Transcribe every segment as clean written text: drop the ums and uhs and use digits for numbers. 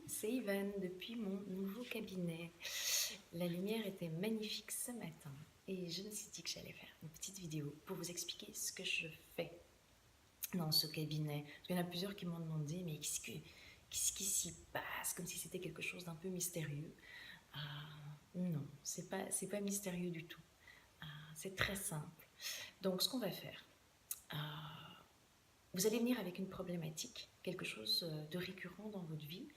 c'est Yvan depuis mon nouveau cabinet. La lumière était magnifique ce matin et je me suis dit que j'allais faire une petite vidéo pour vous expliquer ce que je fais dans ce cabinet. Il y en a plusieurs qui m'ont demandé, mais qu'est-ce qui s'y passe, comme si c'était quelque chose d'un peu mystérieux. Non, c'est pas mystérieux du tout. C'est très simple. Donc ce qu'on va faire, vous allez venir avec une problématique, quelque chose de récurrent dans votre vie,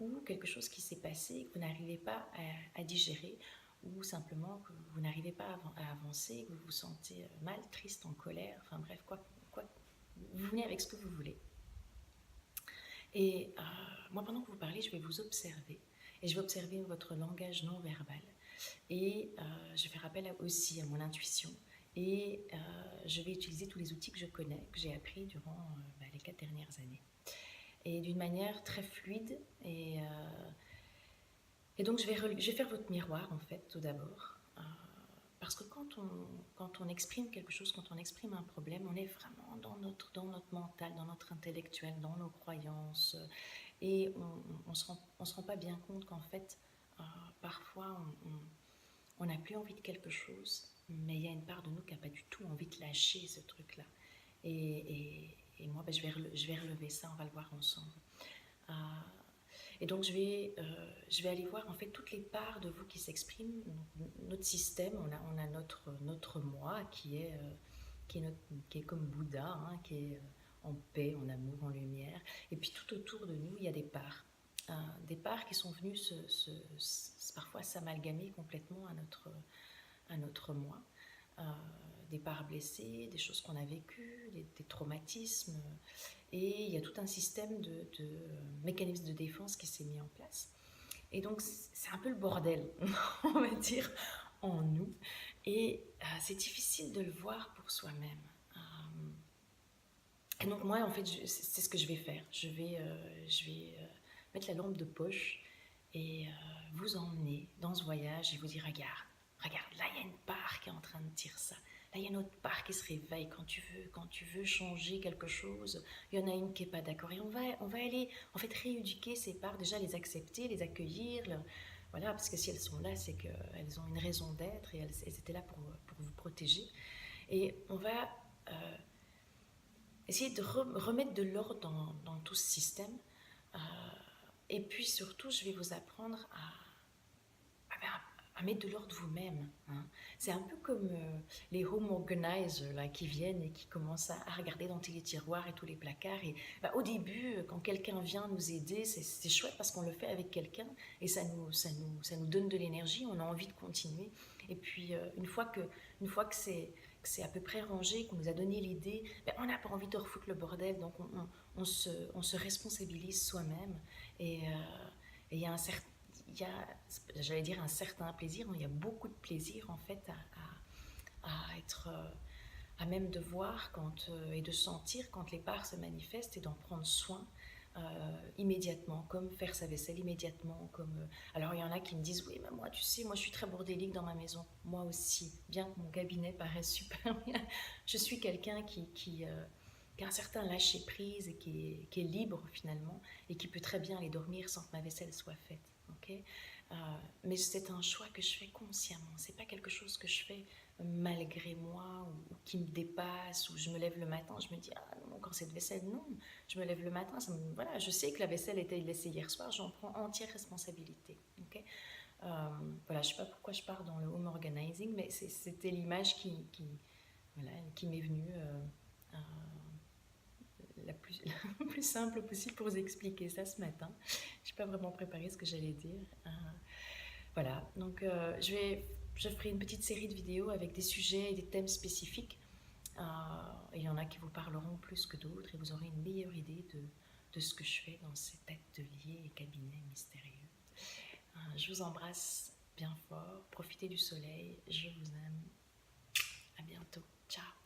ou quelque chose qui s'est passé et que vous n'arrivez pas à digérer, ou simplement que vous n'arrivez pas à avancer, que vous vous sentez mal, triste, en colère, enfin bref, quoi, vous venez avec ce que vous voulez. Et moi, pendant que vous parlez, je vais vous observer, et je vais observer votre langage non verbal, et je vais faire appel aussi à mon intuition, et je vais utiliser tous les outils que je connais, que j'ai appris durant les 4 dernières années. Et d'une manière très fluide. Et donc, je vais faire votre miroir, en fait, tout d'abord. Parce que quand on exprime quelque chose, quand on exprime un problème, on est vraiment dans notre mental, dans notre intellectuel, dans nos croyances. Et on se rend pas bien compte qu'en fait, parfois, on n'a plus envie de quelque chose, mais il y a une part de nous qui n'a pas du tout envie de lâcher ce truc-là. Et moi, je vais relever ça, on va le voir ensemble. Et donc, je vais aller voir en fait toutes les parts de vous qui s'expriment. Notre système, on a notre moi qui est comme Bouddha, hein, qui est en paix, en amour, en lumière. Et puis tout autour de nous, il y a des parts qui sont venues parfois s'amalgamer complètement à notre moi. Des parts blessées, des choses qu'on a vécues, des traumatismes. Et il y a tout un système de mécanismes de défense qui s'est mis en place. Et donc, c'est un peu le bordel, on va dire, en nous. Et c'est difficile de le voir pour soi-même. Et donc, moi, en fait, c'est ce que je vais faire. Je vais mettre la lampe de poche et vous emmener dans ce voyage et vous dire, regarde, là, il y a une part qui est en train de dire ça. Là, il y a une autre part qui se réveille quand tu veux changer quelque chose. Il y en a une qui n'est pas d'accord. Et on va aller, en fait, rééduquer ces parts, déjà les accepter, les accueillir. Voilà, parce que si elles sont là, c'est qu'elles ont une raison d'être et elles étaient là pour vous protéger. Et on va essayer de remettre de l'ordre dans tout ce système. Et puis surtout, je vais vous apprendre à mettre de l'ordre vous-même. Hein. C'est un peu comme les home organizers là, qui viennent et qui commencent à regarder dans tous les tiroirs et tous les placards. Et, au début, quand quelqu'un vient nous aider, c'est chouette parce qu'on le fait avec quelqu'un et ça nous donne de l'énergie, on a envie de continuer. Et puis, une fois que c'est à peu près rangé, qu'on nous a donné l'idée, on n'a pas envie de refoutre le bordel, donc on se responsabilise soi-même. Et il y a j'allais dire un certain plaisir, il y a beaucoup de plaisir en fait à être, à même de voir et de sentir quand les parts se manifestent et d'en prendre soin immédiatement, comme faire sa vaisselle immédiatement. Alors il y en a qui me disent, oui, mais moi tu sais, moi je suis très bordélique dans ma maison, moi aussi, bien que mon cabinet paraisse super bien, je suis quelqu'un qui a un certain lâcher prise et qui est libre finalement et qui peut très bien aller dormir sans que ma vaisselle soit faite. Okay, mais c'est un choix que je fais consciemment, c'est pas quelque chose que je fais malgré moi ou qui me dépasse, ou je me lève le matin, je me dis ah non, encore cette vaisselle, non, je me lève le matin, voilà, je sais que la vaisselle était laissée hier soir, j'en prends entière responsabilité. Okay, voilà, je sais pas pourquoi je pars dans le home organizing, mais c'était l'image qui m'est venue la plus simple possible pour vous expliquer ça ce matin. Je n'ai pas vraiment préparé ce que j'allais dire. Voilà, donc je ferai une petite série de vidéos avec des sujets et des thèmes spécifiques. Il y en a qui vous parleront plus que d'autres et vous aurez une meilleure idée de ce que je fais dans cet atelier et cabinet mystérieux. Je vous embrasse bien fort, profitez du soleil, je vous aime. À bientôt, ciao.